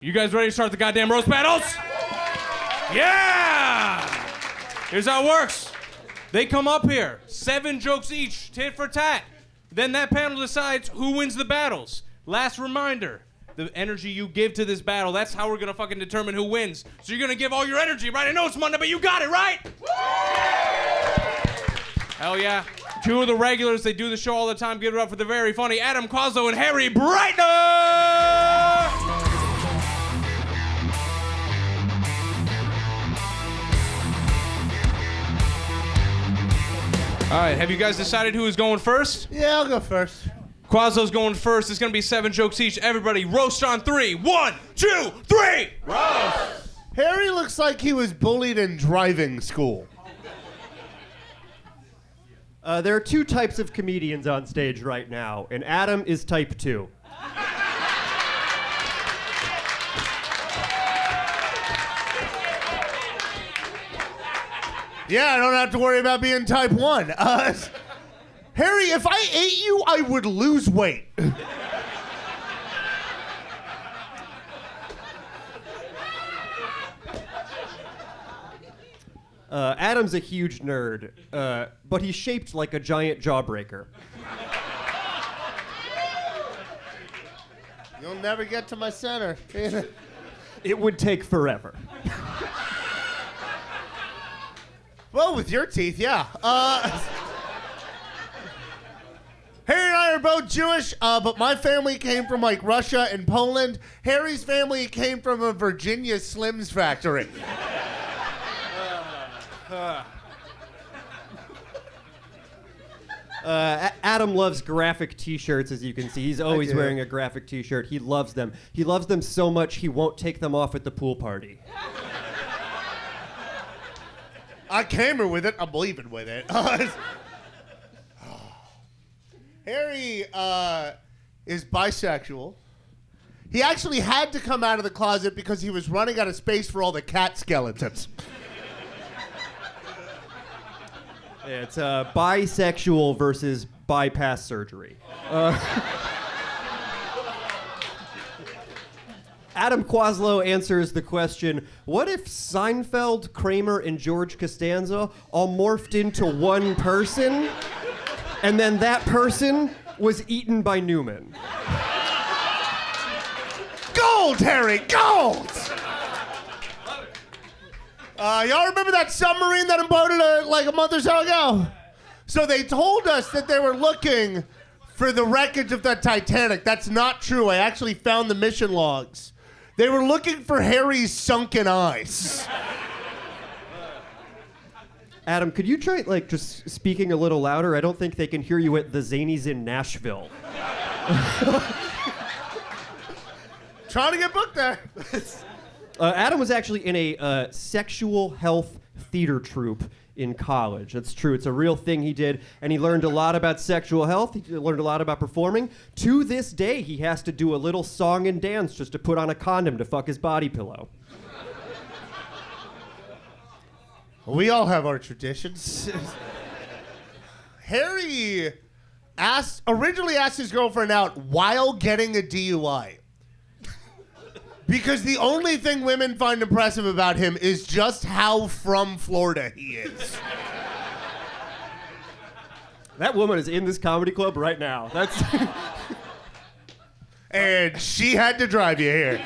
You guys ready to start the goddamn roast battles? Yeah! Here's how it works. They come up here, 7 jokes each, tit for tat. Then that panel decides who wins the battles. Last reminder, the energy you give to this battle, that's how we're gonna fucking determine who wins. So you're gonna give all your energy, right? I know it's Monday, but you got it, right? Hell yeah. 2 of the regulars, they do the show all the time. Give it up for the very funny Adam Kozlo and Harry Breitner! All right, have you guys decided who is going first? Yeah, I'll go first. Quaslo's going first. It's going to be 7 jokes each. Everybody, roast on 3. 1, 2, 3. Roast! Harry looks like he was bullied in driving school. There are 2 types of comedians on stage right now, and Adam is type 2. Yeah, I don't have to worry about being type 1. Harry, if I ate you, I would lose weight. Adam's a huge nerd, but he's shaped like a giant jawbreaker. You'll never get to my center. It would take forever. Well, with your teeth, yeah. Harry and I are both Jewish, but my family came from like Russia and Poland. Harry's family came from a Virginia Slims factory. Adam loves graphic t-shirts, as you can see. He's always wearing a graphic t-shirt. He loves them. He loves them so much he won't take them off at the pool party. I came here with it. I'm leaving with it. Harry is bisexual. He actually had to come out of the closet because he was running out of space for all the cat skeletons. It's bisexual versus bypass surgery. Adam Quaslow answers the question, what if Seinfeld, Kramer, and George Costanza all morphed into one person, and then that person was eaten by Newman? Gold, Harry, gold! Y'all remember that submarine that imploded like a month or so ago? So they told us that they were looking for the wreckage of the Titanic. That's not true. I actually found the mission logs. They were looking for Harry's sunken eyes. Adam, could you try, just speaking a little louder? I don't think they can hear you at the Zanies in Nashville. Trying to get booked there. Adam was actually in a sexual health theater troupe in college. That's true. It's a real thing he did, and he learned a lot about sexual health. He learned a lot about performing. To this day, he has to do a little song and dance just to put on a condom to fuck his body pillow. We all have our traditions. Harry originally asked his girlfriend out while getting a DUI. Because the only thing women find impressive about him is just how from Florida he is. That woman is in this comedy club right now. That's. And she had to drive you here.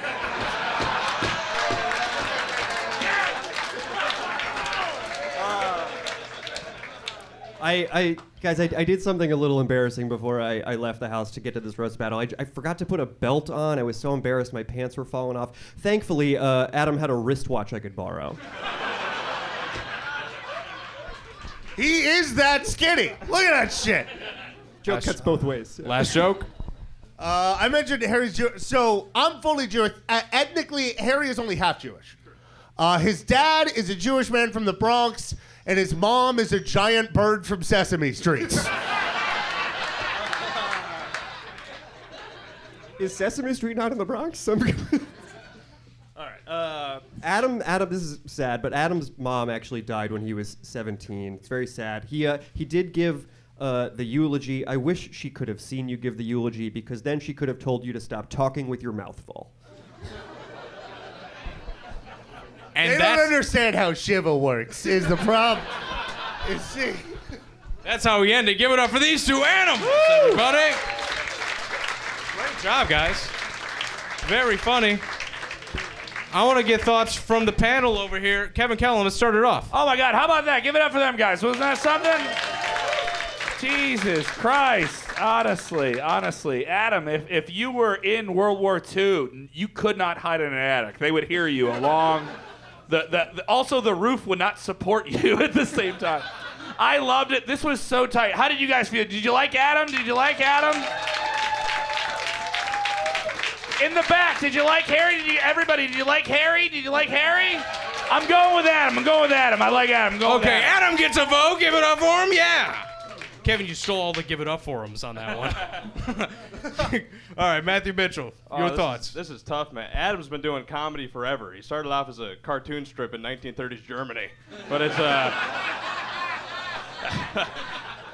Guys, I did something a little embarrassing before I left the house to get to this roast battle. I forgot to put a belt on. I was so embarrassed my pants were falling off. Thankfully, Adam had a wristwatch I could borrow. He is that skinny. Look at that shit. Joke cuts both ways. Last joke? I mentioned Harry's Jewish. So I'm fully Jewish. Ethnically, Harry is only half Jewish. His dad is a Jewish man from the Bronx, and his mom is a giant bird from Sesame Street. Is Sesame Street not in the Bronx? All right. Adam, this is sad, but Adam's mom actually died when he was 17. It's very sad. He did give the eulogy. I wish she could have seen you give the eulogy, because then she could have told you to stop talking with your mouth full. And They don't understand how Shiva works, is the problem. That's how we end it. Give it up for these two animals, everybody. Great job, guys. Very funny. I want to get thoughts from the panel over here. Kevin Kellam, let's start it off. Oh my God, how about that? Give it up for them guys. Wasn't that something? Jesus Christ. Honestly, Adam, if you were in World War II, you could not hide in an attic. They would hear you along. Also, the roof would not support you at the same time. I loved it. This was so tight. How did you guys feel? Did you like Adam? In the back, did you like Harry? Everybody, did you like Harry? I'm going with Adam. I like Adam. Okay, Adam gets a vote. Give it up for him. Yeah. Kevin, you stole all the give it up for him's on that one. All right, Matthew Mitchell, your thoughts. This is tough, man. Adam's been doing comedy forever. He started off as a cartoon strip in 1930s Germany. But it's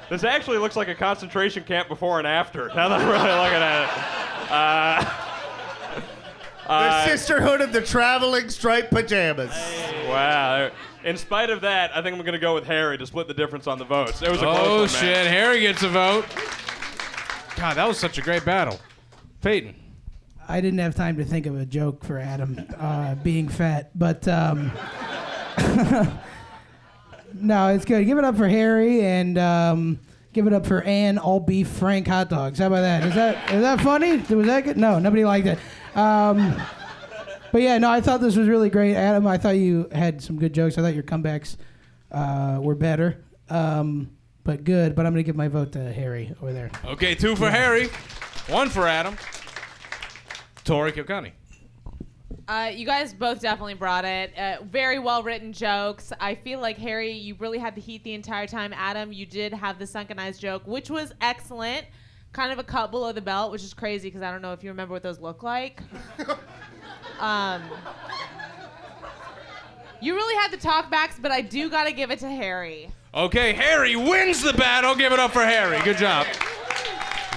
this actually looks like a concentration camp before and after. Now that I'm really looking at it. The Sisterhood of the Traveling Striped Pajamas. Wow. In spite of that, I think I'm going to go with Harry to split the difference on the votes. It was a close one, man. Oh, shit. Harry gets a vote. God, that was such a great battle. Peyton. I didn't have time to think of a joke for Adam being fat, but no, it's good. Give it up for Harry and give it up for Ann all beef Frank hot dogs. How about that? Is that funny? Was that good? No, nobody liked it. But yeah, no, I thought this was really great, Adam. I thought you had some good jokes. I thought your comebacks were better, but good. But I'm gonna give my vote to Harry over there. Okay, 2 for Harry, 1 for Adam. Tori Kilkenny. You guys both definitely brought it. Very well-written jokes. I feel like, Harry, you really had the heat the entire time. Adam, you did have the sunken eyes joke, which was excellent. Kind of a cut below the belt, which is crazy because I don't know if you remember what those look like. You really had the talkbacks, but I do got to give it to Harry. Okay, Harry wins the battle. Give it up for Harry. Good job.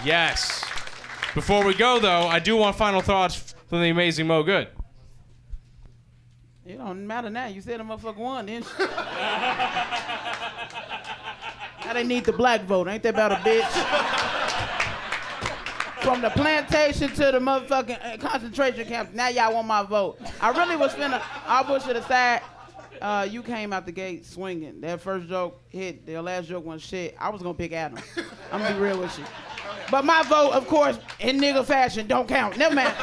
Yes. Before we go, though, I do want final thoughts from the amazing Mo Good. It don't matter now. You said a motherfucker won, didn't you? Now they need the black vote. Ain't that about a bitch? From the plantation to the motherfucking concentration camp. Now y'all want my vote. I really was finna. I push it aside. You came out the gate swinging. That first joke hit. The last joke was shit. I was gonna pick Adam. I'm gonna be real with you. But my vote, of course, in nigga fashion, don't count. Never mind.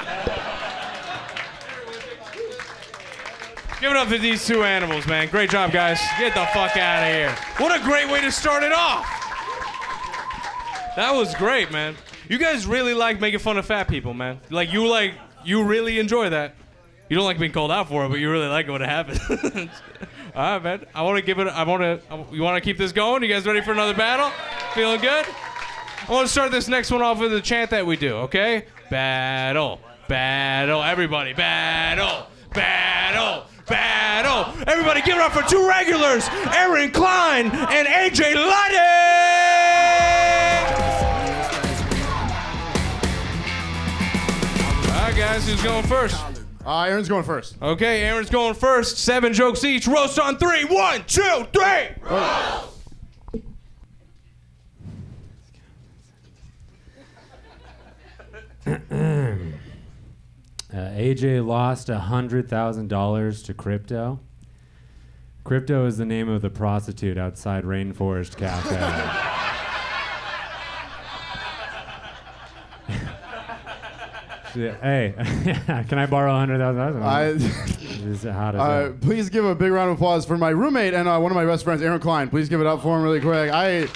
Give it up to these two animals, man. Great job, guys. Get the fuck out of here. What a great way to start it off. That was great, man. You guys really like making fun of fat people, man. You really enjoy that. You don't like being called out for it, but you really like it when it happens. All right, man. You want to keep this going? You guys ready for another battle? Feeling good? I want to start this next one off with a chant that we do, okay? Battle, battle, everybody, battle, battle, battle. Everybody give it up for 2 regulars, Aaron Klein and AJ Lighting! All right, guys, who's going first? Aaron's going first. Okay, Aaron's going first. 7 jokes each. Roast on 3. 1, 2, 3. Roast! AJ lost $100,000 to crypto. Crypto is the name of the prostitute outside Rainforest Cafe. Hey, can I borrow $100,000? How does that? Please give a big round of applause for my roommate and one of my best friends, Aaron Klein. Please give it up for him really quick. I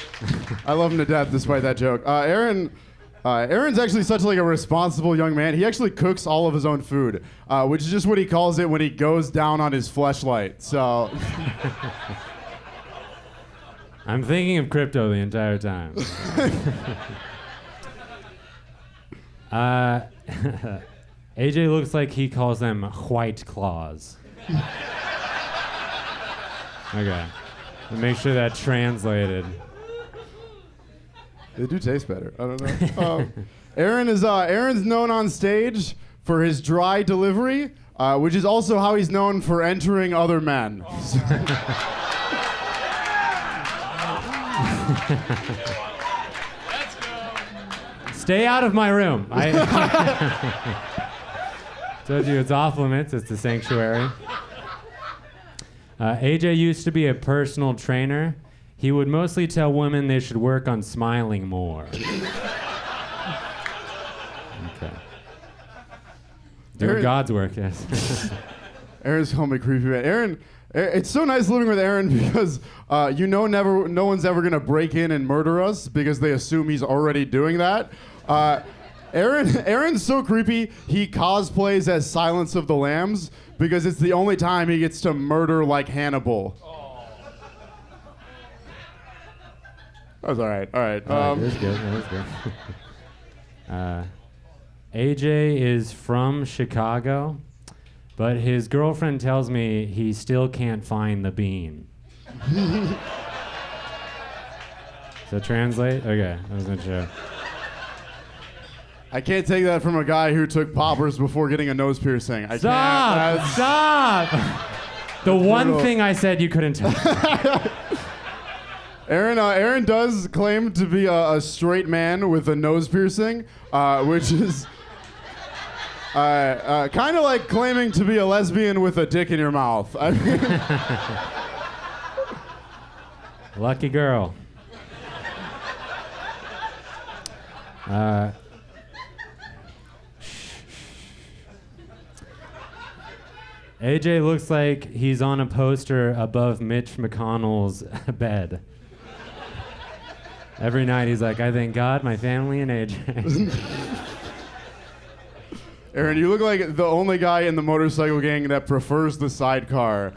love him to death despite that joke. Aaron's actually such like a responsible young man. He actually cooks all of his own food, which is just what he calls it when he goes down on his fleshlight. So I'm thinking of crypto the entire time. AJ looks like he calls them white claws. Okay. Make sure that translated. They do taste better. I don't know. Aaron's known on stage for his dry delivery, which is also how he's known for entering other men. Stay out of my room. I told you it's off limits. It's a sanctuary. AJ used to be a personal trainer. He would mostly tell women they should work on smiling more. Okay. Doing God's work, yes. Aaron's calling me creepy man. Aaron, it's so nice living with Aaron because no one's ever gonna break in and murder us because they assume he's already doing that. Aaron's so creepy. He cosplays as Silence of the Lambs because it's the only time he gets to murder like Hannibal. That was all right. All right. That was good. That was good. AJ is from Chicago, but his girlfriend tells me he still can't find the bean. So translate? Okay, I was not sure. I can't take that from a guy who took poppers before getting a nose piercing. I Stop! can't. Stop! The one thing I said you couldn't tell. Aaron does claim to be a straight man with a nose piercing, which is kind of like claiming to be a lesbian with a dick in your mouth. I mean, Lucky girl. AJ looks like he's on a poster above Mitch McConnell's bed. Every night he's like, I thank God, my family, and AJ. Aaron, you look like the only guy in the motorcycle gang that prefers the sidecar.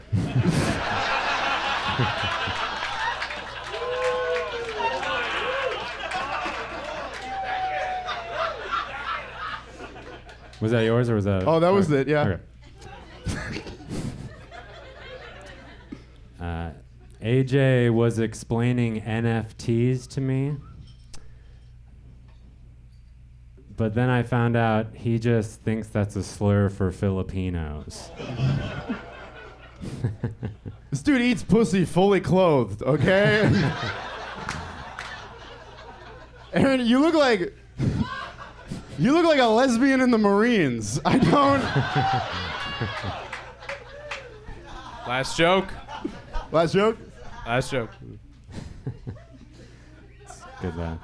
Was that yours or was that? Oh, that was it, yeah. Okay. AJ was explaining NFTs to me, but then I found out he just thinks that's a slur for Filipinos. This dude eats pussy fully clothed, okay? Aaron, you look like a lesbian in the Marines. I don't. Last joke. Last joke? Last joke. Good man.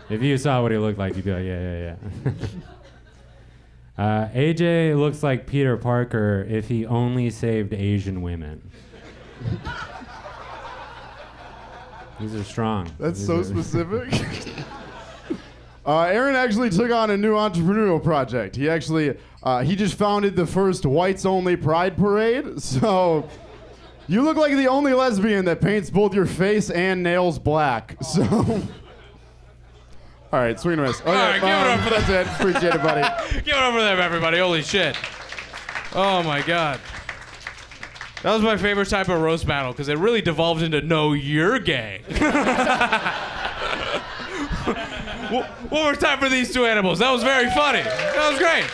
If you saw what he looked like, you'd be like, yeah. AJ looks like Peter Parker if he only saved Asian women. These are strong. That's These so are specific. Aaron actually took on a new entrepreneurial project. He just founded the first whites-only pride parade. So you look like the only lesbian that paints both your face and nails black. So, all right, swing and a miss. Okay, All right, give it up for that's it. Appreciate it, buddy. Give it up for them, everybody. Holy shit. Oh, my God. That was my favorite type of roast battle because it really devolved into no, you're gay. One more time for these two animals. That was very funny. That was great.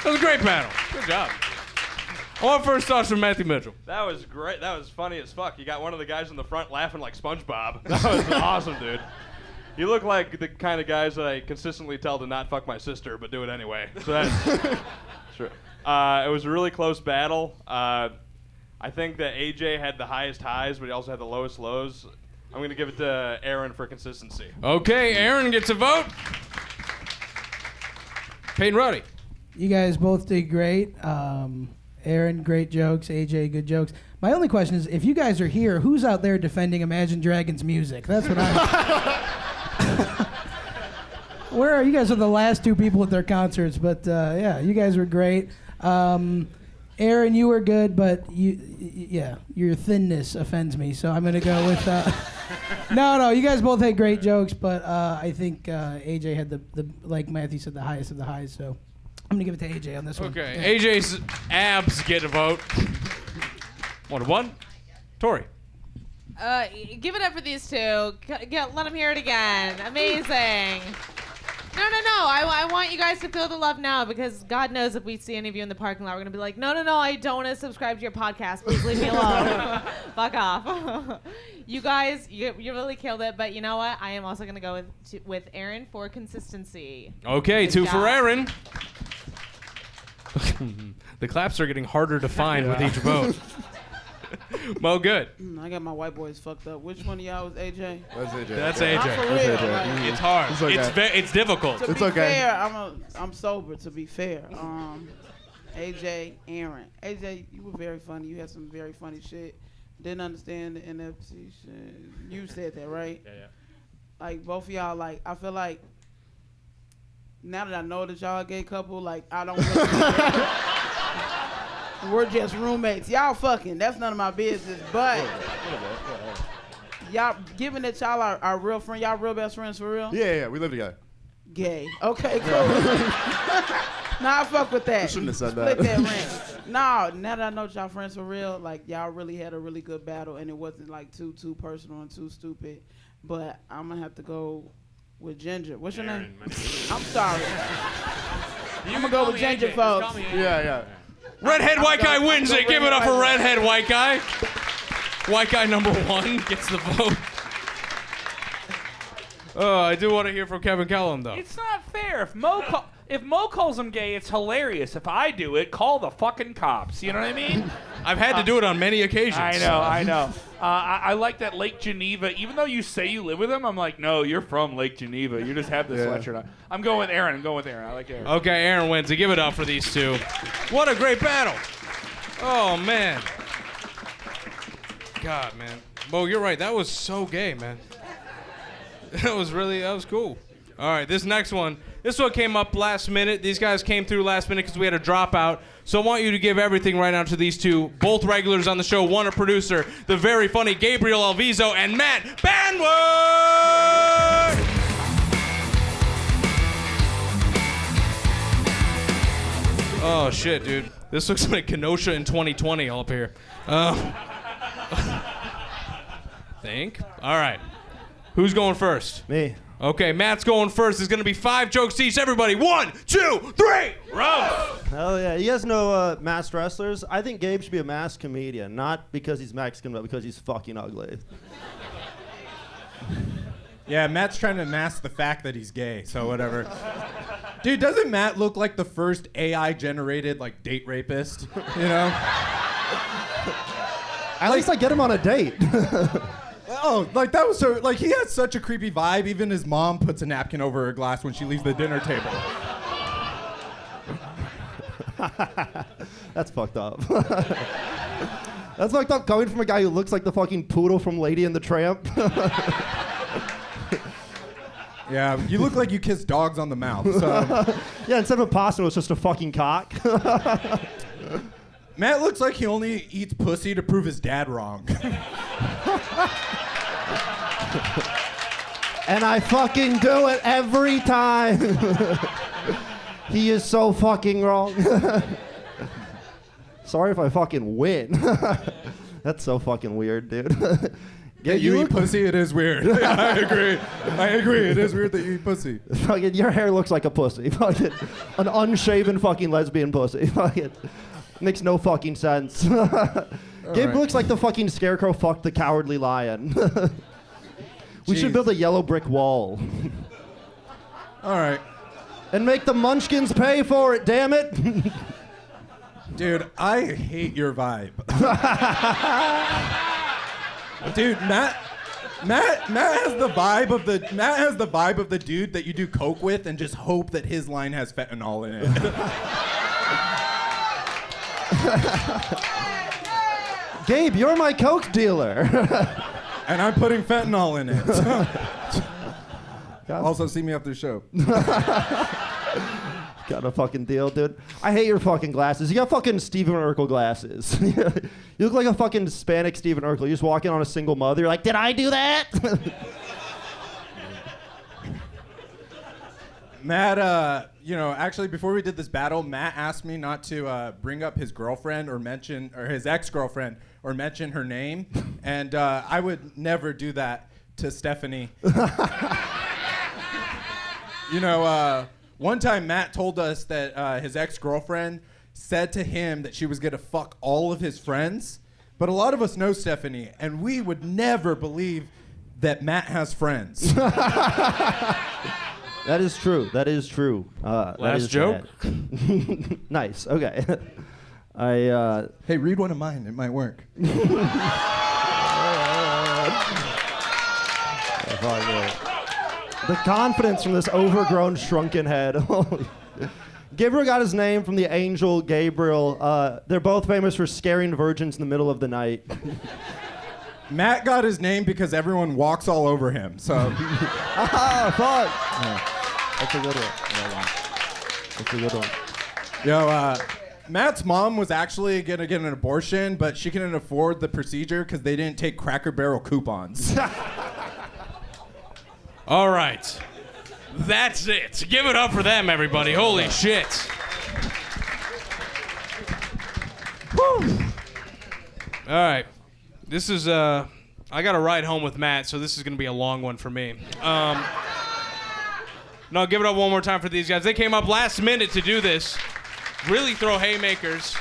That was a great panel. Good job. I want first thoughts from Mathew Mitchell. That was great. That was funny as fuck. You got one of the guys in the front laughing like SpongeBob. That was awesome, dude. You look like the kind of guys that I consistently tell to not fuck my sister, but do it anyway. So that's sure. It was a really close battle. I think that AJ had the highest highs, but he also had the lowest lows. I'm going to give it to Aaron for consistency. Okay, Aaron gets a vote. Peyton, Ruddy. You guys both did great. Aaron, great jokes. AJ, good jokes. My only question is, if you guys are here, who's out there defending Imagine Dragons music? That's what I'm... Where are you guys? Are the last two people at their concerts, but yeah, you guys were great. Aaron, you were good, but your thinness offends me, so I'm gonna go with. No, you guys both had great jokes, but I think AJ had the like Mathew said, the highest of the highs, so I'm gonna give it to AJ on this one. Okay, Yeah. AJ's abs get a vote. 1-1. Tori. Give it up for these two. Let them hear it again. Amazing. No. I want you guys to feel the love now because God knows if we see any of you in the parking lot, we're going to be like, no, I don't want to subscribe to your podcast. Please leave me alone. Fuck off. You guys, you really killed it. But you know what? I am also going to go with Aaron for consistency. Okay, Good 2 job. for Aaron. The claps are getting harder to find with each vote. Mo, good. I got my white boys fucked up. Which one of y'all was AJ? That's AJ. That's I'm AJ. for real. Like, It's hard. It's okay. It's difficult. to It's be okay. fair, I'm sober. To be fair, AJ, Aaron, AJ, you were very funny. You had some very funny shit. Didn't understand the NFC shit. You said that, right? Yeah. Like both of y'all, like I feel like now that I know that y'all a gay couple, like I don't. We're just roommates. Y'all fucking. That's none of my business. But y'all, given that y'all are real friends, y'all real best friends for real? Yeah, we live together. Gay. Okay, cool. Nah, I fuck with that. You shouldn't have said Split that. rent. Nah, now that I know y'all friends for real, like y'all really had a really good battle, and it wasn't like too personal and too stupid. But I'm gonna have to go with Ginger. What's your name? I'm sorry. I'm gonna go with Ginger, folks. Yeah. Redhead white guy wins it. Give it up for redhead white guy. White guy number 1 gets the vote. I do want to hear from Kevin Kellam, though. It's not fair. If Mo calls him gay, it's hilarious. If I do it, call the fucking cops. You know what I mean? I've had to do it on many occasions. I know. I like that Lake Geneva. Even though you say you live with him, I'm like, no, you're from Lake Geneva. You just have this sweatshirt on. I'm going with Aaron. I like Aaron. Okay, Aaron wins. Give it up for these two. What a great battle. Oh, man. God, man. Bo, you're right. That was so gay, man. That was cool. All right, this next one. This one came up last minute. These guys came through last minute because we had a dropout. So I want you to give everything right now to these two, both regulars on the show, one a producer, the very funny Gabriel Alviso and Matt Banwart! Oh, shit, dude. This looks like Kenosha in 2020 all up here. Think? All right. Who's going first? Me. Okay, Matt's going first. There's going to be 5 jokes each. Everybody, 1, 2, 3, roast! Hell yeah. You guys know masked wrestlers? I think Gabe should be a masked comedian. Not because he's Mexican, but because he's fucking ugly. Yeah, Matt's trying to mask the fact that he's gay, so whatever. Dude, doesn't Matt look like the first AI-generated, like, date rapist? You know? At least I get him on a date. Oh, like, that was so... Like, he has such a creepy vibe. Even his mom puts a napkin over her glass when she leaves the dinner table. That's fucked up. That's fucked up coming from a guy who looks like the fucking poodle from Lady and the Tramp. Yeah, you look like you kiss dogs on the mouth, so... Yeah, instead of a pasta, it's just a fucking cock. Matt looks like he only eats pussy to prove his dad wrong. And I fucking do it every time. He is so fucking wrong. Sorry if I fucking win. That's so fucking weird, dude. Yeah, you eat pussy, it is weird. Yeah, I agree. It is weird that you eat pussy. Fucking, your hair looks like a pussy. Fucking, an unshaven fucking lesbian pussy. Fucking, makes no fucking sense. Gabe looks like the fucking scarecrow fucked the cowardly lion. We should build a yellow brick wall. All right. And make the munchkins pay for it, damn it. Dude, I hate your vibe. Dude, Matt has the vibe of the dude that you do coke with and just hope that his line has fentanyl in it. Gabe, you're my coke dealer. And I'm putting fentanyl in it. Also, see me after the show. Got a fucking deal, dude. I hate your fucking glasses. You got fucking Stephen Urkel glasses. You look like a fucking Hispanic Stephen Urkel. You just walk in on a single mother. You're like, did I do that? Matt, actually, before we did this battle, Matt asked me not to bring up his girlfriend or his ex-girlfriend or mention her name, and I would never do that to Stephanie. One time Matt told us that his ex-girlfriend said to him that she was gonna fuck all of his friends, but a lot of us know Stephanie, and we would never believe that Matt has friends. That is true. That is true. That Last is joke? bad. Nice. Okay. Hey, read one of mine. It might work. The confidence from this overgrown, shrunken head. Gabriel got his name from the angel Gabriel. They're both famous for scaring virgins in the middle of the night. Matt got his name because everyone walks all over him. So. Fuck. Yeah. That's a good one. That's a good one. Yo, Matt's mom was actually gonna get an abortion, but she couldn't afford the procedure because they didn't take Cracker Barrel coupons. All right. That's it. Give it up for them, everybody. Holy shit. Whew. All right. This is, I got to ride home with Matt, so this is going to be a long one for me. No, give it up one more time for these guys. They came up last minute to do this. Really throw haymakers.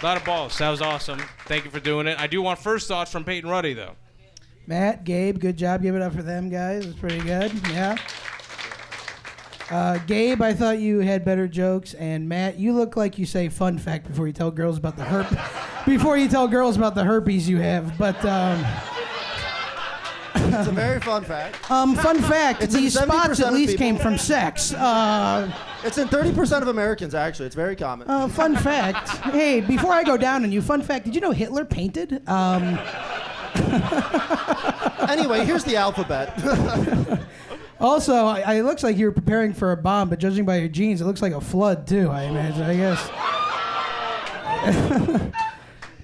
A lot of balls. That was awesome. Thank you for doing it. I do want first thoughts from Peyton Ruddy, though. Matt, Gabe, good job. Give it up for them, guys. It was pretty good. Yeah. Gabe, I thought you had better jokes, and Matt, you look like you say fun fact before you tell girls about the herpes you have. But It's a very fun fact. fun fact: It's in these 70% spots at of least people. came from sex. It's in 30% of Americans, actually. It's very common. Fun fact. Hey, before I go down on you, fun fact: did you know Hitler painted? Anyway, here's the alphabet. Also, it looks like you were preparing for a bomb, but judging by your jeans, it looks like a flood too. I imagine. I guess.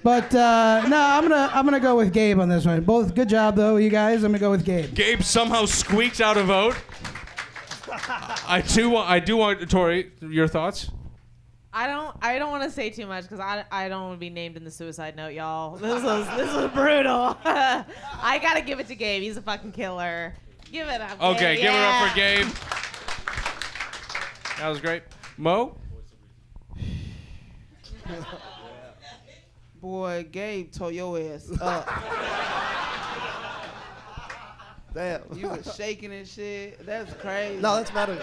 But no, I'm gonna go with Gabe on this one. Both good job though, you guys. I'm gonna go with Gabe. Gabe somehow squeaked out a vote. I do want Tori, your thoughts? I don't want to say too much because I don't want to be named in the suicide note, y'all. This was brutal. I gotta give it to Gabe. He's a fucking killer. Give it up. Okay, Gabe. give it up for Gabe. That was great. Mo? Boy, Gabe tore your ass up. Damn. You was shaking and shit. That's crazy. No, that's better.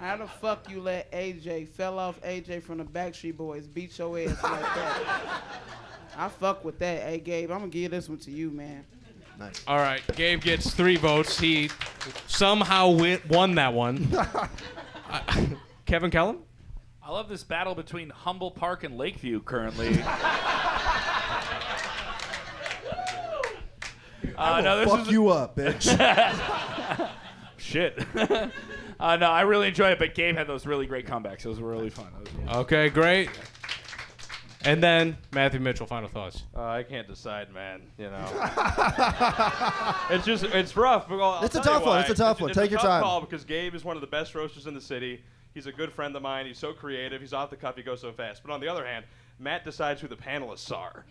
How the fuck you let AJ fell off AJ from the Backstreet Boys beat your ass like that? I fuck with that. Hey Gabe, I'm gonna give this one to you, man. Nice. All right, Gabe gets 3 votes. He somehow won that one. Kevin Kellam? I love this battle between Humble Park and Lakeview currently. No, this Fuck is you up, bitch. shit. No, I really enjoyed it, but Gabe had those really great comebacks. It was really fun. Okay, great. And then Mathew Mitchell, final thoughts. I can't decide, man. You know, it's rough. Well, I'll It's a tell you tough one. why. It's a tough one. It's Take a your tough time. call because Gabe is one of the best roasters in the city. He's a good friend of mine. He's so creative. He's off the cuff. He goes so fast. But on the other hand, Matt decides who the panelists are.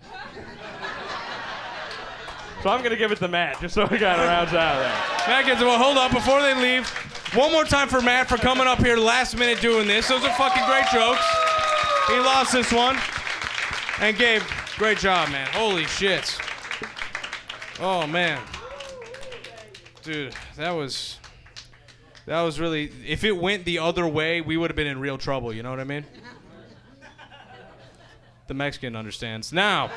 So I'm going to give it to Matt, just so we got rounds out of there. Matt gets well, hold up before they leave. One more time for Matt for coming up here last minute doing this. Those are fucking great jokes. He lost this one. And Gabe, great job, man. Holy shit. Oh, man. Dude, that was really, if it went the other way, we would have been in real trouble, you know what I mean? The Mexican understands. Now,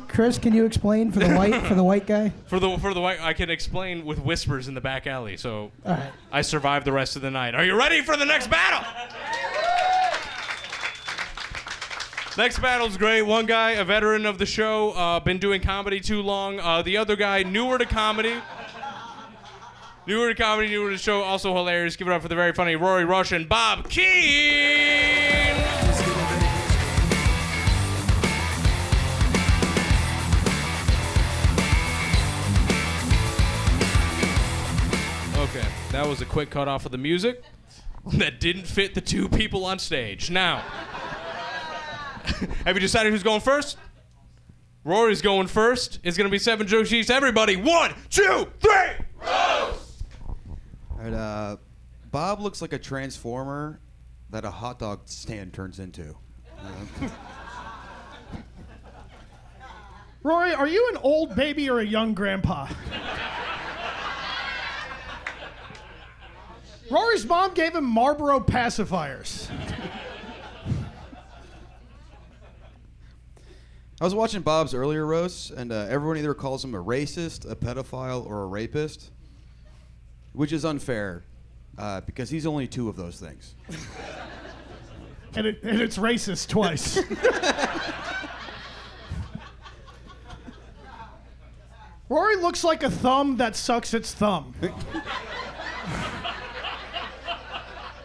Chris, can you explain for the white guy? For the white, I can explain with whispers in the back alley. So All right. I survived the rest of the night. Are you ready for the next battle? Next battle's great. One guy, a veteran of the show, been doing comedy too long. The other guy, newer to comedy. Newer to the show, also hilarious. Give it up for the very funny Rory Rush and Bob Keane. Okay, that was a quick cut off of the music that didn't fit the 2 people on stage. Now, have you decided who's going first? Rory's going first. It's going to be 7 jokes each. Everybody, 1, 2, 3. Roast! All right, Bob looks like a transformer that a hot dog stand turns into. Rory, are you an old baby or a young grandpa? Rory's mom gave him Marlboro pacifiers. I was watching Bob's earlier roasts, and everyone either calls him a racist, a pedophile, or a rapist, which is unfair, because he's only 2 of those things. And it's racist twice. Rory looks like a thumb that sucks its thumb.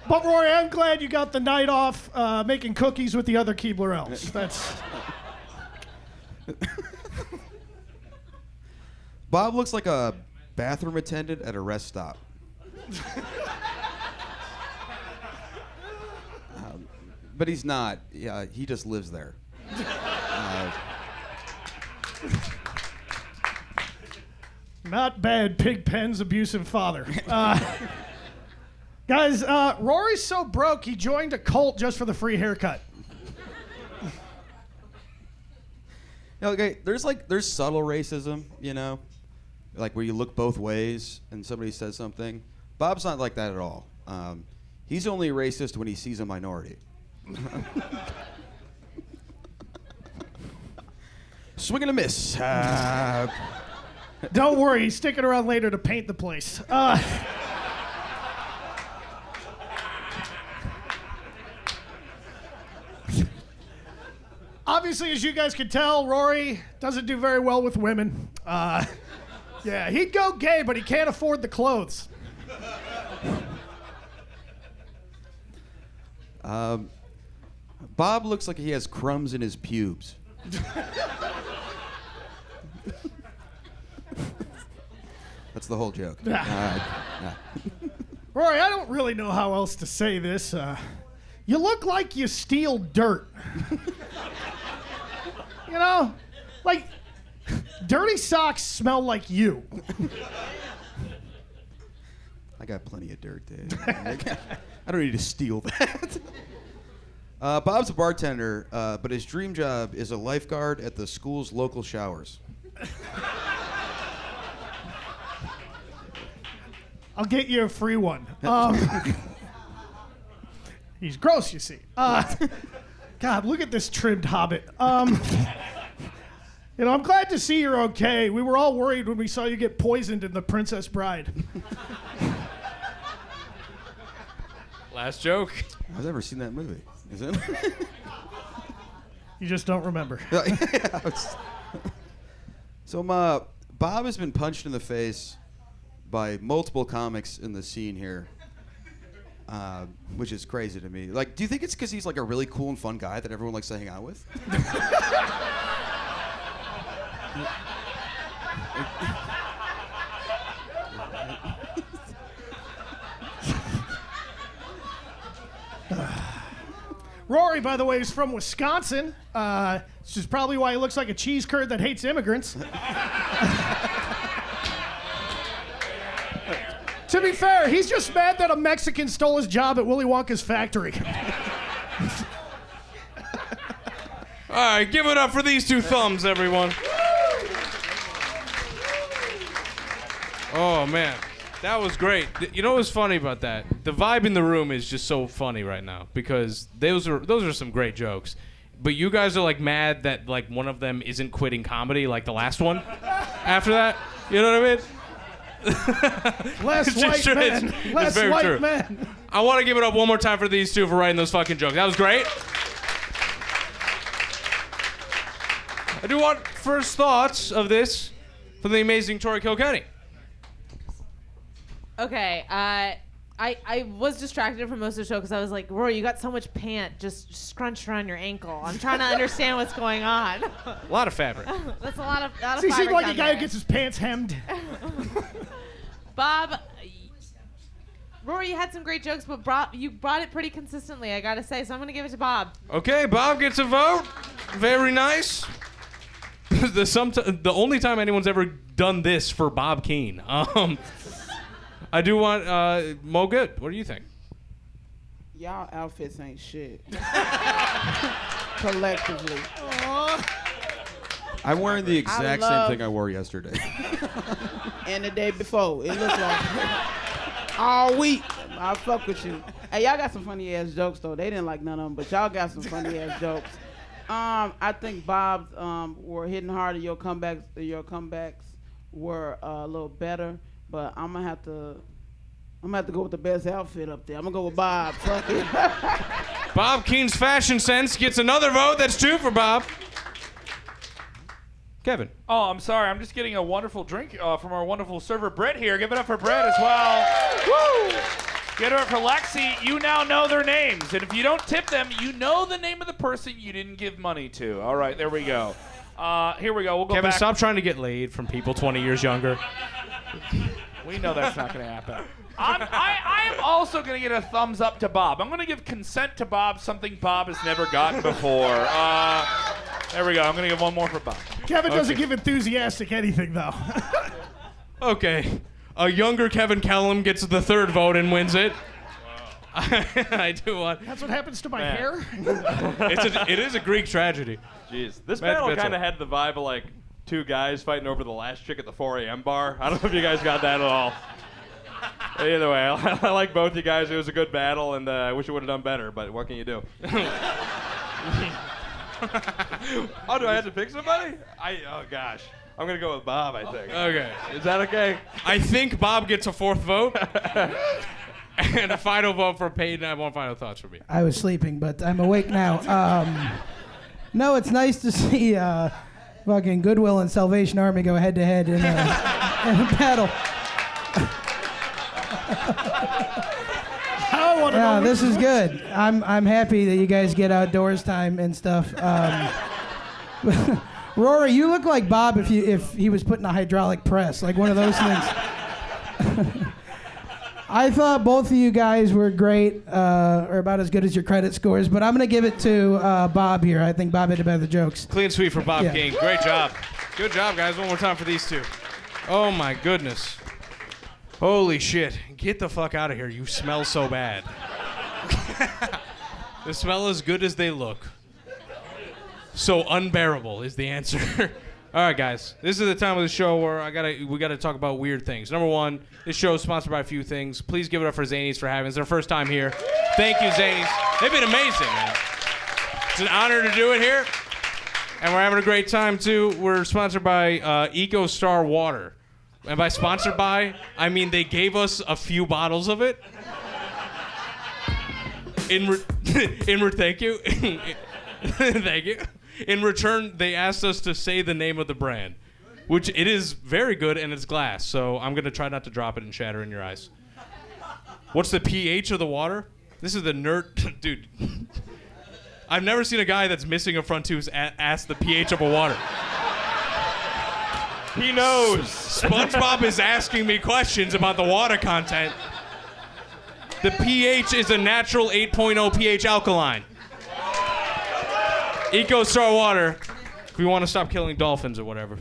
But Rory, I'm glad you got the night off making cookies with the other Keebler elves. That's... Bob looks like a bathroom attendant at a rest stop. But he's not. Yeah, he just lives there. Not bad, Pigpen's abusive father. Guys, Rory's so broke he joined a cult just for the free haircut. Okay, there's subtle racism, you know, like where you look both ways and somebody says something. Bob's not like that at all. He's only racist when he sees a minority. Swing and a miss. Don't worry, he's sticking around later to paint the place. Obviously, as you guys can tell, Rory doesn't do very well with women. Yeah, he'd go gay, but he can't afford the clothes. Bob looks like he has crumbs in his pubes. That's the whole joke. Rory, I don't really know how else to say this. You look like you steal dirt. You know, like dirty socks smell like you. I got plenty of dirt, dude. I don't need to steal that. Bob's a bartender, but his dream job is a lifeguard at the school's local showers. I'll get you a free one. He's gross, you see. God, look at this trimmed hobbit. You know, I'm glad to see you're okay. We were all worried when we saw you get poisoned in The Princess Bride. Last joke. I've never seen that movie. Is it? You just don't remember. So, Bob has been punched in the face by multiple comics in the scene here, which is crazy to me. Like, do you think it's because he's like a really cool and fun guy that everyone likes to hang out with? Rory, by the way, is from Wisconsin. Which is probably why he looks like a cheese curd that hates immigrants. To be fair, he's just mad that a Mexican stole his job at Willy Wonka's factory. All right, give it up for these 2 thumbs, everyone. Oh, man. That was great. You know what's funny about that? The vibe in the room is just so funny right now because those are some great jokes. But you guys are like mad that like one of them isn't quitting comedy like the last one after that. You know what I mean? Less white men. Less white men. I want to give it up one more time for these 2 for writing those fucking jokes. That was great. I do want first thoughts of this from the amazing Tori Kilkenny. Okay, I was distracted from most of the show because I was like, Rory, you got so much pant just scrunched around your ankle. I'm trying to understand what's going on. A lot of fabric. That's a lot of So you seem fabric like a down guy there. who gets his pants hemmed. Bob, Rory, you had some great jokes, but you brought it pretty consistently, I gotta say, so I'm gonna give it to Bob. Okay, Bob gets a vote. Very nice. the only time anyone's ever done this for Bob Keane. I do want Mo Good. What do you think? Y'all outfits ain't shit. Collectively. I'm wearing the exact same thing I wore yesterday. And the day before. It looked like all week. I fuck with you. Hey, y'all got some funny ass jokes though. They didn't like none of them, but y'all got some funny ass jokes. I think Bob's were hitting harder. Your comebacks were a little better, but I'm gonna have to go with the best outfit up there. I'm gonna go with Bob. Fuck it. Bob Keane's fashion sense gets another vote. That's 2 for Bob. Kevin. Oh, I'm sorry. I'm just getting a wonderful drink from our wonderful server, Brett, here. Give it up for Brett as well. Woo! Give it up for Lexi. You now know their names. And if you don't tip them, you know the name of the person you didn't give money to. All right, there we go. Here we go. We'll go Kevin, back. stop trying to get laid from people 20 years younger. We know that's not going to happen. I am also going to get a thumbs up to Bob. I'm going to give consent to Bob, something Bob has never gotten before. There we go. I'm going to give one more for Bob. Kevin doesn't give enthusiastic anything, though. Okay. A younger Kevin Kellam gets the 3rd vote and wins it. I do want. That's what happens to my hair? It is a Greek tragedy. Jeez. This Matt battle Mitchell. kind of had the vibe of like 2 guys fighting over the last chick at the 4 a.m. bar. I don't know if you guys got that at all. Either way, I like both you guys. It was a good battle, and I wish you would have done better, but what can you do? Oh, do I have to pick somebody? Oh, gosh. I'm going to go with Bob, I think. Okay. Is that okay? I think Bob gets a 4th vote. And a final vote for Peyton. I have one final thoughts for me. I was sleeping, but I'm awake now. No, it's nice to see fucking Goodwill and Salvation Army go head to head in a battle. Yeah, this is good. I'm happy that you guys get outdoors time and stuff. Rory, you look like Bob if he was put in a hydraulic press, like one of those things. I thought both of you guys were great, or about as good as your credit scores, but I'm going to give it to Bob here. I think Bob had the better jokes. Clean sweep for Bob Yeah. King. Great job. Good job, guys. One more time for these 2. Oh, my goodness. Holy shit. Get the fuck out of here. You smell so bad. They smell as good as they look. So unbearable is the answer. All right, guys. This is the time of the show where we gotta talk about weird things. Number 1, this show is sponsored by a few things. Please give it up for Zanies for having us. It's their first time here. Thank you, Zanies. They've been amazing, man. It's an honor to do it here. And we're having a great time, too. We're sponsored by EcoStar Water. And by sponsored by, I mean they gave us a few bottles of it. Thank you. Thank you. In return, they asked us to say the name of the brand, which it is very good, and it's glass. So I'm gonna try not to drop it and shatter in your eyes. What's the pH of the water? This is the nerd, dude. I've never seen a guy that's missing a front tooth ask the pH of a water. He knows. SpongeBob is asking me questions about the water content. The pH is a natural 8.0 pH alkaline. EcoStar Water, if we want to stop killing dolphins or whatever.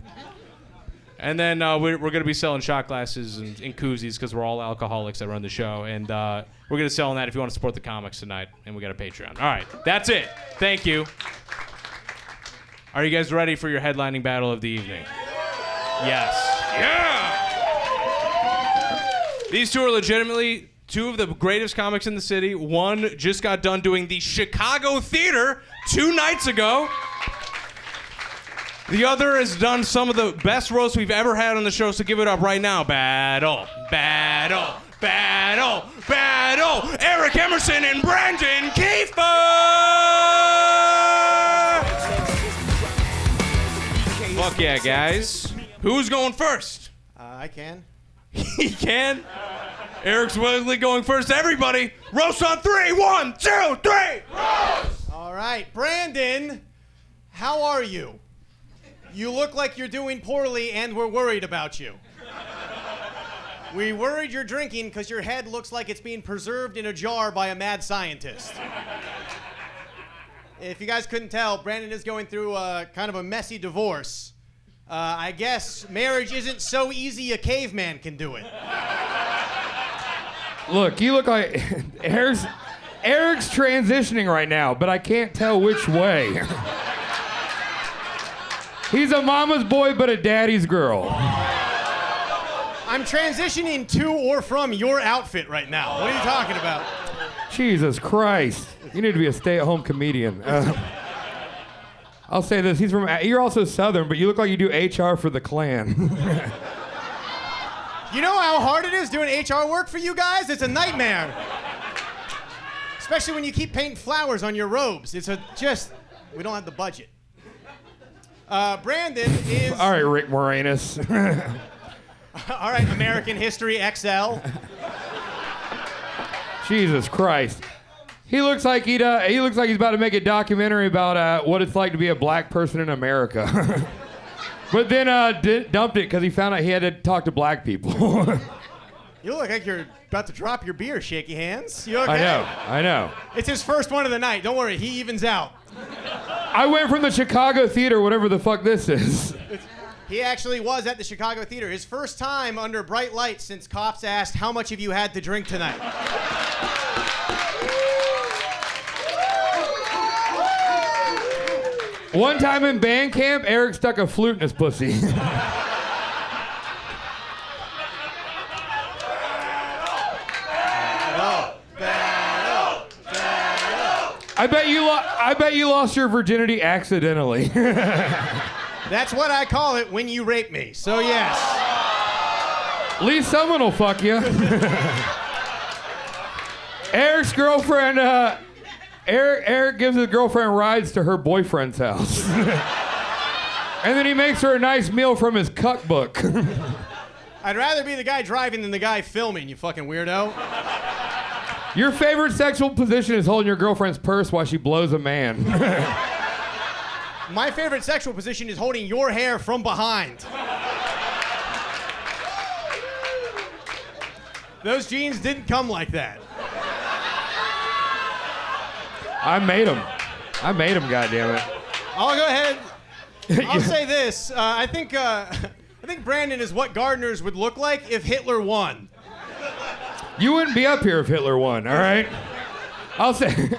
And then we're going to be selling shot glasses and koozies because we're all alcoholics that run the show. And we're going to sell that if you want to support the comics tonight. And we got a Patreon. All right, that's it. Thank you. Are you guys ready for your headlining battle of the evening? Yes. Yeah! These 2 are legitimately 2 of the greatest comics in the city. One just got done doing the Chicago Theater 2 nights ago. The other has done some of the best roasts we've ever had on the show, so give it up right now. Battle, battle, battle, battle. Eric Emerson and Brandon Kiefer! Fuck yeah, guys. Who's going first? I can. He can? Eric's willingly going first. Everybody, roast on 3. 1, 2, 3. Roast! All right, Brandon, how are you? You look like you're doing poorly, and we're worried about you. We worried you're drinking because your head looks like it's being preserved in a jar by a mad scientist. If you guys couldn't tell, Brandon is going through kind of a messy divorce. I guess marriage isn't so easy a caveman can do it. Look, you look like Eric's transitioning right now, but I can't tell which way. He's a mama's boy, but a daddy's girl. I'm transitioning to or from your outfit right now. What are you talking about? Jesus Christ. You need to be a stay-at-home comedian. I'll say this, you're also Southern, but you look like you do HR for the Klan. You know how hard it is doing HR work for you guys? It's a nightmare. Especially when you keep painting flowers on your robes. We don't have the budget. Brandon is... All right, Rick Moranis. All right, American History XL. Jesus Christ. He looks like he's about to make a documentary about what it's like to be a black person in America. But then dumped it because he found out he had to talk to black people. You look like you're about to drop your beer, shaky hands. You okay? I know. It's his first one of the night. Don't worry, he evens out. I went from the Chicago Theater, whatever the fuck this is. He actually was at the Chicago Theater. His first time under bright lights since cops asked, how much have you had to drink tonight? One time in band camp, Eric stuck a flute in his pussy. I bet you lost your virginity accidentally. That's what I call it when you rape me. So yes. At least someone will fuck you. Eric's girlfriend, Eric gives his girlfriend rides to her boyfriend's house. And then he makes her a nice meal from his cuck book. I'd rather be the guy driving than the guy filming, you fucking weirdo. Your favorite sexual position is holding your girlfriend's purse while she blows a man. My favorite sexual position is holding your hair from behind. Those jeans didn't come like that. I made him, goddammit. I'll go ahead. I'll say this. I think Brandon is what gardeners would look like if Hitler won. You wouldn't be up here if Hitler won, all right? I'll say...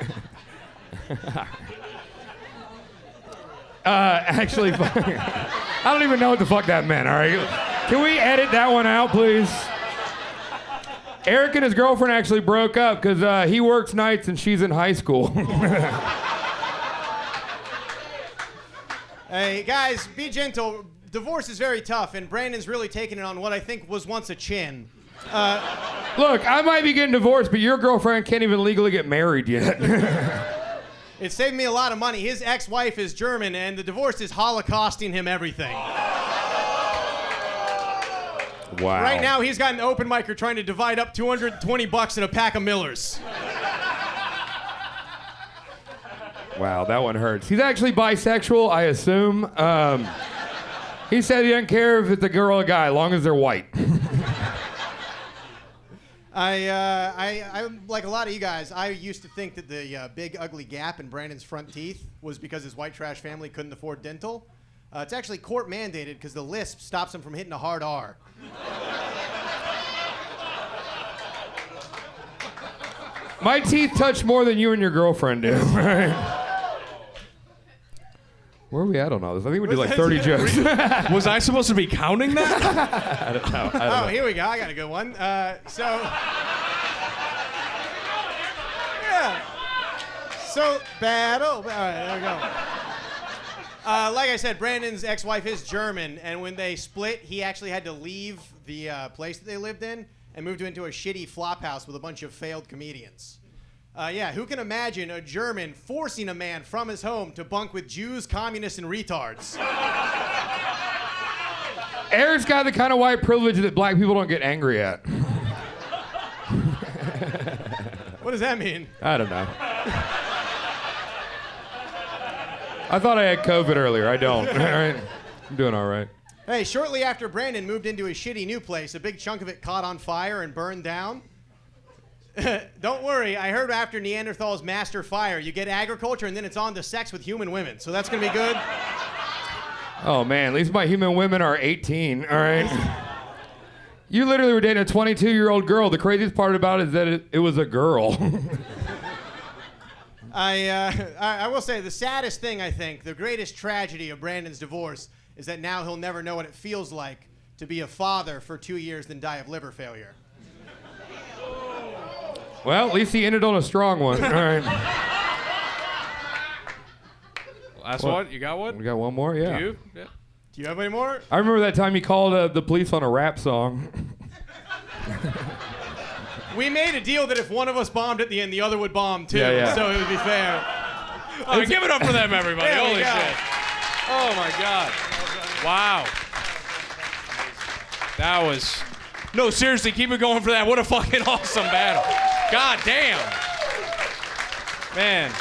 actually, I don't even know what the fuck that meant, all right? Can we edit that one out, please? Eric and his girlfriend actually broke up because he works nights and she's in high school. Hey, guys, be gentle. Divorce is very tough, and Brandon's really taking it on what I think was once a chin. Look, I might be getting divorced, but your girlfriend can't even legally get married yet. It saved me a lot of money. His ex-wife is German, and the divorce is holocausting him everything. Wow. Right now, he's got an open micer trying to divide up $220 in a pack of Millers. Wow, that one hurts. He's actually bisexual, I assume. He said he doesn't care if it's a girl or a guy, as long as they're white. I like a lot of you guys, I used to think that the big ugly gap in Brandon's front teeth was because his white trash family couldn't afford dental. It's actually court mandated because the lisp stops him from hitting a hard R. My teeth touch more than you and your girlfriend do. Where are we at on all this? I think we did like 30 jokes. Was I supposed to be counting that? I don't know. Here we go. I got a good one. Yeah. So, battle. All right, there we go. Like I said, Brandon's ex-wife is German, and when they split, he actually had to leave the place that they lived in and moved into a shitty flop house with a bunch of failed comedians. Yeah, who can imagine a German forcing a man from his home to bunk with Jews, communists, and retards? Eric's got the kind of white privilege that black people don't get angry at. What does that mean? I don't know. I thought I had COVID earlier. I don't. All right. I'm doing all right. Hey, shortly after Brandon moved into his shitty new place, a big chunk of it caught on fire and burned down. Don't worry, I heard after Neanderthals master fire, you get agriculture and then it's on to sex with human women. So that's going to be good. Oh man, at least my human women are 18. All right. You literally were dating a 22-year-old girl. The craziest part about it is that it was a girl. I will say the saddest thing, I think, the greatest tragedy of Brandon's divorce is that now he'll never know what it feels like to be a father for 2 years then die of liver failure. Well, at least he ended on a strong one. All right. Last What? one? You got one? We got one more? Yeah. Do you? Yeah. Do you have any more? I remember that time you called the police on a rap song. We made a deal that if one of us bombed at the end, the other would bomb too, Yeah. so it would be fair. Oh, give it up for them, everybody. There we Holy go. shit. Oh, my God. Wow. That was... No, seriously, keep it going for that. What a fucking awesome battle. God damn. Man.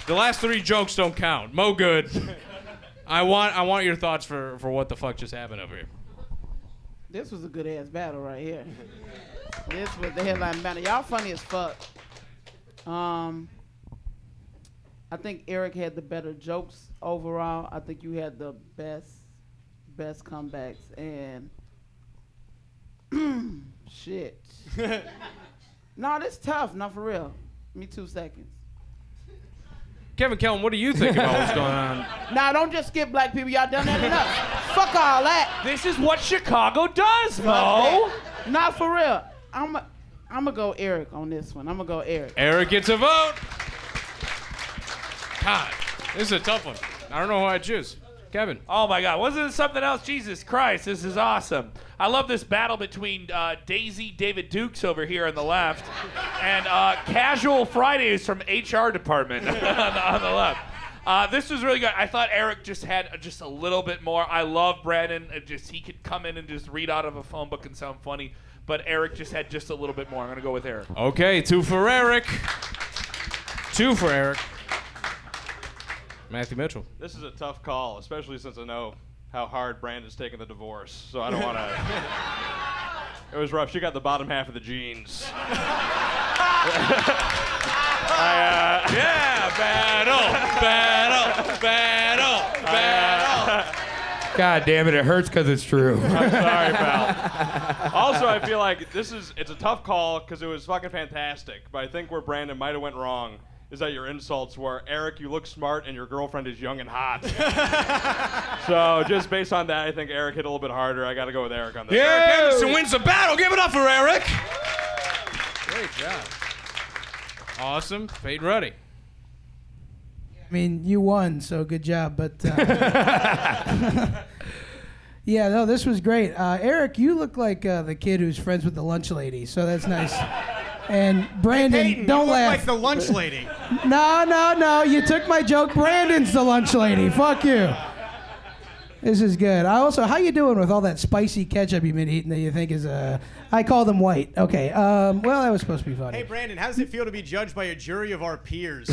The last 3 jokes don't count. Mo good. I want your thoughts for what the fuck just happened over here. This was a good ass battle right here. This was the headline battle. Y'all funny as fuck. I think Eric had the better jokes overall. I think you had the best comebacks and shit. No, this tough. Not for real. Give me 2 seconds. Kevin Kellam, what do you think about what's going on? Nah, don't just skip black people. Y'all done that enough. Fuck all that. This is what Chicago does, Mo. Not for real. I'm gonna go Eric on this one. I'm gonna go Eric. Eric gets a vote. God, this is a tough one. I don't know who I'd choose. Kevin. Oh my God, wasn't it something else? Jesus Christ, this is awesome. I love this battle between Daisy David Dukes over here on the left and Casual Fridays from HR department on the left. This was really good. I thought Eric just had just a little bit more. I love Brandon. He could come in and just read out of a phone book and sound funny. But Eric just had just a little bit more. I'm gonna go with Eric. Okay, 2 for Eric. 2 for Eric. Mathew Mitchell. This is a tough call, especially since I know how hard Brandon's taking the divorce. So I don't want to. It was rough. She got the bottom half of the jeans. Yeah, battle. God damn it hurts because it's true. I'm sorry, pal. Also, I feel like it's a tough call because it was fucking fantastic. But I think where Brandon might have went wrong is that your insults were, Eric, you look smart and your girlfriend is young and hot. So just based on that, I think Eric hit a little bit harder. I got to go with Eric on this. Eric Anderson wins the battle. Give it up for Eric. Great job. Awesome. Peyton Ruddy. I mean, you won, so good job. But yeah, no, this was great. Eric, you look like the kid who's friends with the lunch lady, so that's nice. And Brandon, Peyton, don't you look laugh. like the lunch lady. No. You took my joke. Brandon's the lunch lady. Fuck you. This is good. How you doing with all that spicy ketchup you've been eating that you think is I call them white. Okay. Well, that was supposed to be funny. Hey, Brandon, how does it feel to be judged by a jury of our peers?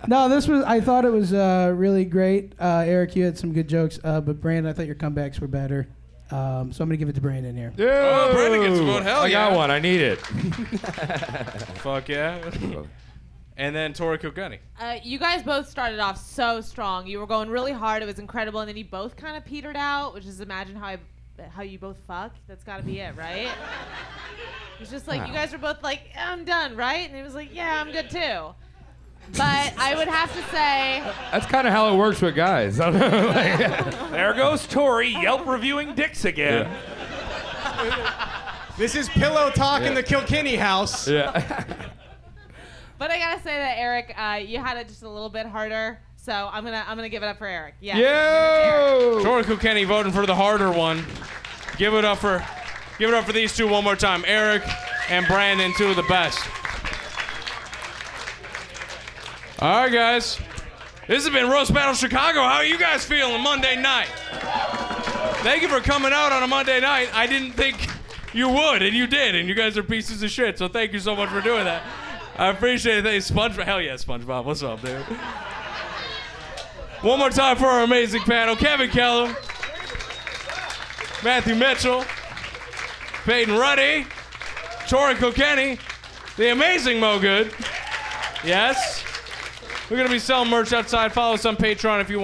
No, I thought it was really great. Eric, you had some good jokes, but Brandon, I thought your comebacks were better. So I'm going to give it to Brandon here. Oh, Brandon gets a vote. Hell I yeah. got one. I need it. Fuck yeah. And then Tori Kilkenny. You guys both started off so strong. You were going really hard. It was incredible. And then you both kind of petered out, which is imagine how you both fucked. That's got to be it, right? It's just like you guys were both like, I'm done, right? And he was like, yeah, I'm good too. But I would have to say... That's kind of how it works with guys. There goes Tori, Yelp reviewing dicks again. This is Pillow Talk in the Kilkenny house. Yeah. But I gotta say that Eric, you had it just a little bit harder. So I'm gonna give it up for Eric. Yeah. Yo! Tori Kilkenny voting for the harder one. Give it up for these two one more time. Eric and Brandon, 2 of the best. All right, guys. This has been Roast Battle Chicago. How are you guys feeling Monday night? Thank you for coming out on a Monday night. I didn't think you would, and you did, and you guys are pieces of shit, so thank you so much for doing that. I appreciate it. Hey, SpongeBob. Hell yeah, SpongeBob. What's up, dude? One more time for our amazing panel. Kevin Kellam, Mathew Mitchell, Peyton Ruddy, Tori Kilkenny, the amazing Mo Good. Yes. We're gonna be selling merch outside. Follow us on Patreon if you're